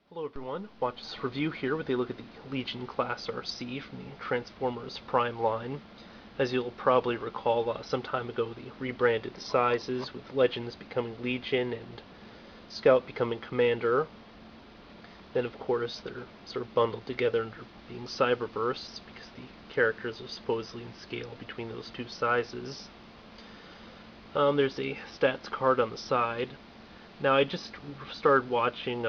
Hello everyone, watch this review here with a look at the Legion class Arcee from the Transformers Prime line. As you'll probably recall, some time ago they rebranded the sizes, with Legends becoming Legion and Scout becoming Commander. Then of course they're sort of bundled together under being Cyberverse, because the characters are supposedly in scale between those two sizes. There's a stats card on the side. Now I just started watching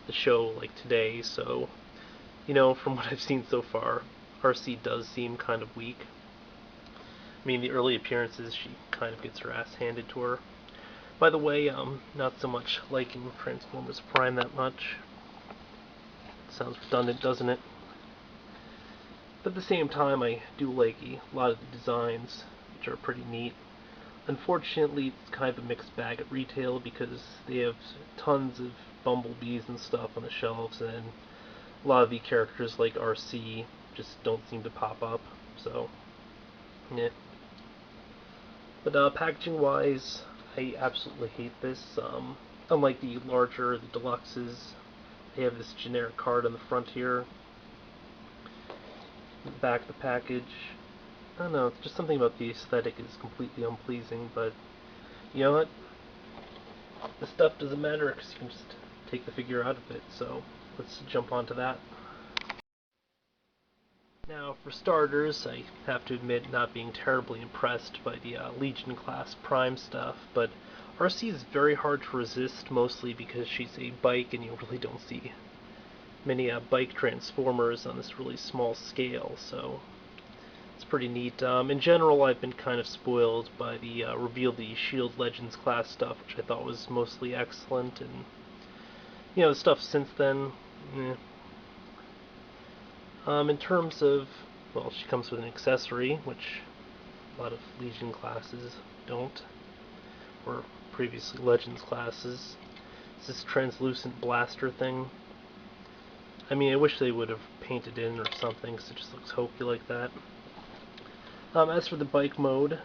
the show like today, so from what I've seen so far, Arcee does seem kind of weak. I mean, the early appearances, she kind of gets her ass handed to her. By the way, not so much liking Transformers Prime that much. Sounds redundant, doesn't it? But at the same time, I do like a lot of the designs, which are pretty neat. Unfortunately, it's kind of a mixed bag at retail because they have tons of bumblebees and stuff on the shelves, and a lot of the characters like Arcee just don't seem to pop up. So, yeah. But packaging-wise, I absolutely hate this. Unlike the larger, the deluxes, they have this generic card on the front here. The back of the package, I don't know, it's just something about the aesthetic is completely unpleasing, but you know what? The stuff doesn't matter because you can just take the figure out of it, so let's jump onto that. Now, for starters, I have to admit not being terribly impressed by the Legion class Prime stuff, but Arcee is very hard to resist, mostly because she's a bike and you really don't see many bike transformers on this really small scale, so it's pretty neat. In general, I've been kind of spoiled by the reveal the Shield Legends class stuff, which I thought was mostly excellent, and the stuff since then, eh. In terms of, well, she comes with an accessory, which a lot of Legion classes don't, or previously Legends classes. It's this translucent blaster thing. I mean, I wish they would have painted in or something, because it just looks hokey like that. As for the bike mode,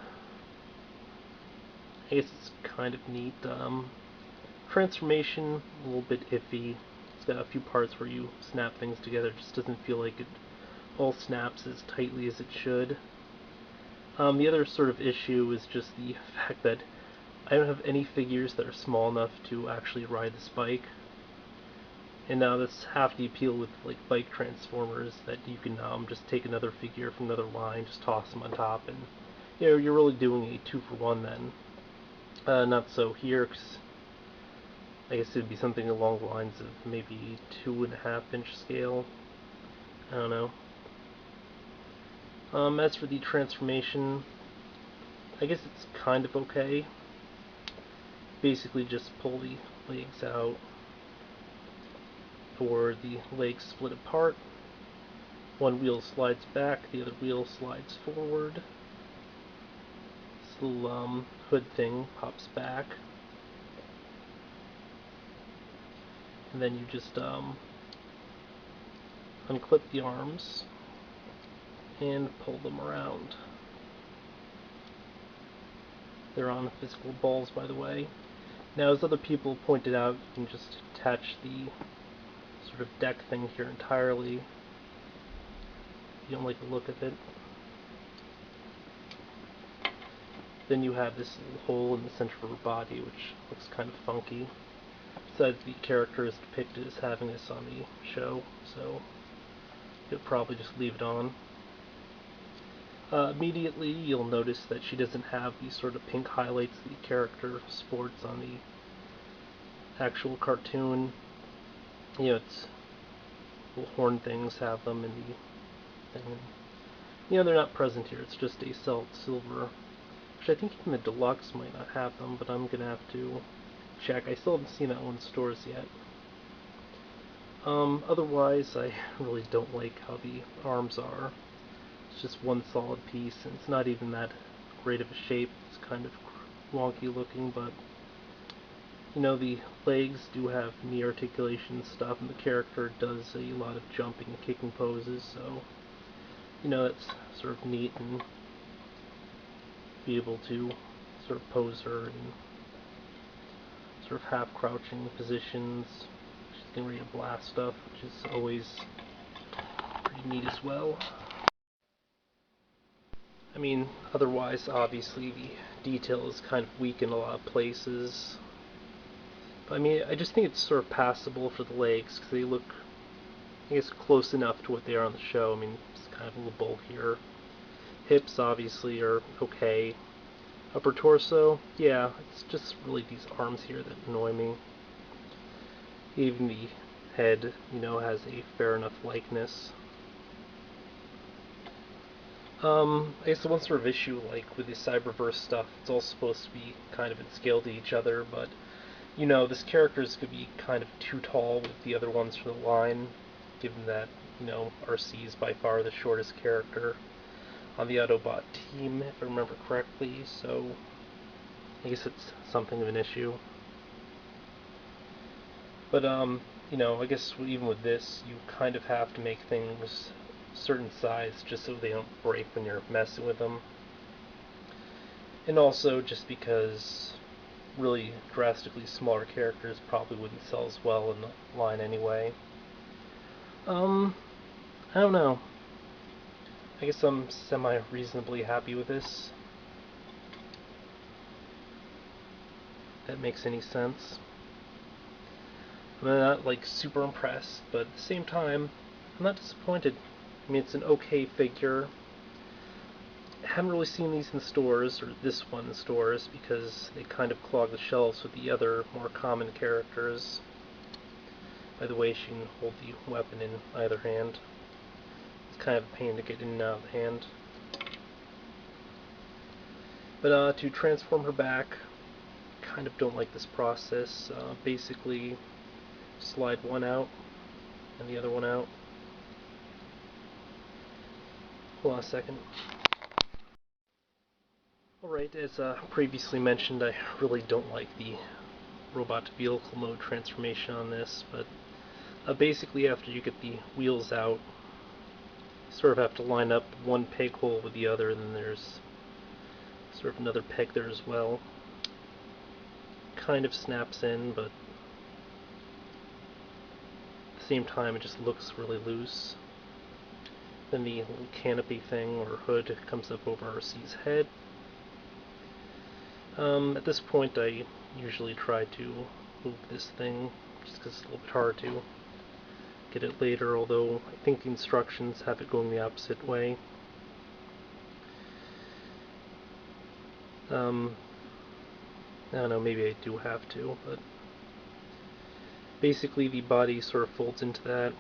I guess it's kind of neat. Transformation, a little bit iffy. It's got a few parts where you snap things together. It just doesn't feel like it all snaps as tightly as it should. The other sort of issue is just the fact that I don't have any figures that are small enough to actually ride this bike. And now that's half the appeal with like bike transformers, that you can just take another figure from another line, just toss them on top, and you're really doing a 2-for-1 then. Not so here, because I guess it would be something along the lines of maybe 2.5-inch scale. I don't know. As for the transformation, I guess it's kind of okay. Basically just pull the legs out, or the legs split apart. One wheel slides back, the other wheel slides forward. This little hood thing pops back. And then you just unclip the arms and pull them around. They're on physical balls, by the way. Now, as other people pointed out, you can just attach the sort of deck thing here entirely. If you don't like the look of it. Then you have this little hole in the center of her body, which looks kind of funky. Besides, the character is depicted as having this on the show, so you'll probably just leave it on. Immediately, you'll notice that she doesn't have these sort of pink highlights the character sports on the actual cartoon. It's little horn things have them in the thing. They're not present here. It's just a silver, which I think even the deluxe might not have them, but I'm gonna have to check. I still haven't seen that one in stores yet. Otherwise, I really don't like how the arms are. It's just one solid piece, and it's not even that great of a shape. It's kind of wonky looking, but the legs do have knee articulation stuff, and the character does a lot of jumping and kicking poses, so it's sort of neat, and be able to sort of pose her in sort of half crouching positions. She's getting ready to blast stuff, which is always pretty neat as well. I mean, otherwise, obviously, the detail is kind of weak in a lot of places. But I mean, I just think it's sort of passable for the legs, because they look, I guess, close enough to what they are on the show. I mean, it's kind of a little bulkier. Hips, obviously, are okay. Upper torso, yeah, it's just really these arms here that annoy me. Even the head, you know, has a fair enough likeness. I guess the one sort of issue, like with the Cyberverse stuff, it's all supposed to be kind of in scale to each other, but, you know, this character is going to be kind of too tall with the other ones from the line, given that, you know, Arcee is by far the shortest character on the Autobot team, if I remember correctly, so I guess it's something of an issue. But, you know, I guess even with this, you kind of have to make things certain size just so they don't break when you're messing with them. And also just because really drastically smaller characters probably wouldn't sell as well in the line anyway. I don't know. I guess I'm semi-reasonably happy with this. If that makes any sense. I'm not like super impressed, but at the same time, I'm not disappointed. I mean, it's an okay figure. I haven't really seen these in stores, or this one in stores, because they kind of clog the shelves with the other more common characters. By the way, she can hold the weapon in either hand. It's kind of a pain to get in and out of the hand. But to transform her back, kind of don't like this process. Basically, slide one out and the other one out. Hold on a second. Alright, as previously mentioned, I really don't like the robot to vehicle mode transformation on this, but basically after you get the wheels out, you sort of have to line up one peg hole with the other, and then there's sort of another peg there as well. Kind of snaps in, but at the same time it just looks really loose. Then the little canopy thing or hood comes up over Arcee's head. At this point I usually try to move this thing just because it's a little bit hard to get it later, although I think the instructions have it going the opposite way. I don't know, maybe I do have to, but basically the body sort of folds into that.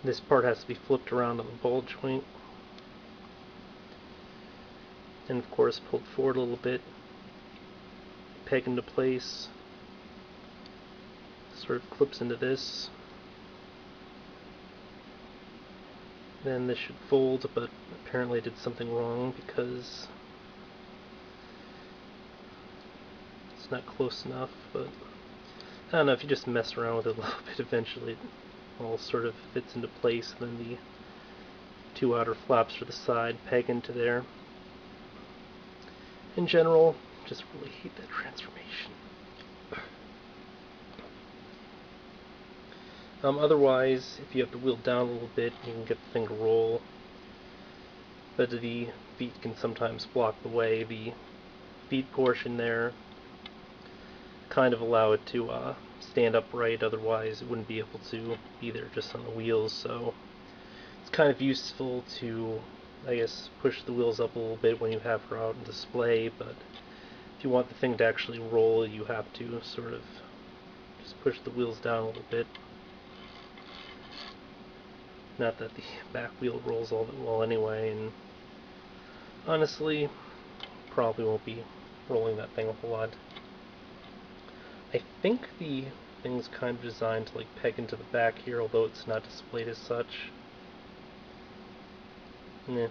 This part has to be flipped around on the ball joint, and of course pulled forward a little bit, peg into place, sort of clips into this. Then this should fold, but apparently I did something wrong because it's not close enough. But I don't know, if you just mess around with it a little bit, eventually it all sort of fits into place, and then the two outer flaps for the side peg into there. In general, just really hate that transformation. Otherwise, if you have the wheel down a little bit, you can get the thing to roll. But the feet can sometimes block the way. The feet portion there kind of allow it to stand upright, otherwise it wouldn't be able to be there just on the wheels, so it's kind of useful to, I guess, push the wheels up a little bit when you have her out on display, but if you want the thing to actually roll, you have to sort of just push the wheels down a little bit. Not that the back wheel rolls all that well anyway, and honestly, probably won't be rolling that thing a whole lot. I think the thing's kind of designed to like peg into the back here, although it's not displayed as such. Yeah.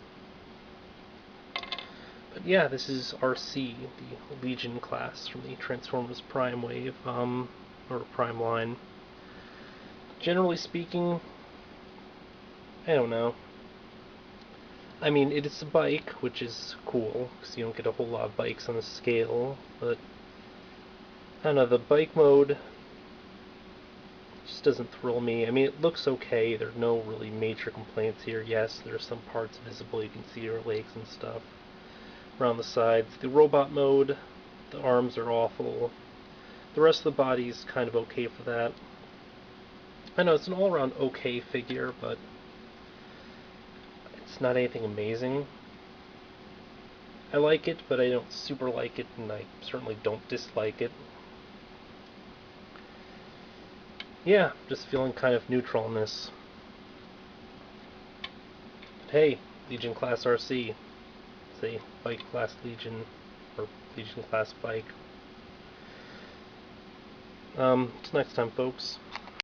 But yeah, this is Arcee, the Legion class from the Transformers Prime wave, or Prime line. Generally speaking, I don't know. I mean, it is a bike, which is cool, because you don't get a whole lot of bikes on the scale, but I don't know, the bike mode just doesn't thrill me. I mean, it looks okay. There are no really major complaints here. Yes, there are some parts visible. You can see her legs and stuff around the sides. The robot mode, the arms are awful. The rest of the body's kind of okay for that. I know it's an all-around okay figure, but it's not anything amazing. I like it, but I don't super like it, and I certainly don't dislike it. Yeah, just feeling kind of neutral on this. But hey, Legion class Arcee. Say bike class Legion, or Legion class bike. Till next time, folks.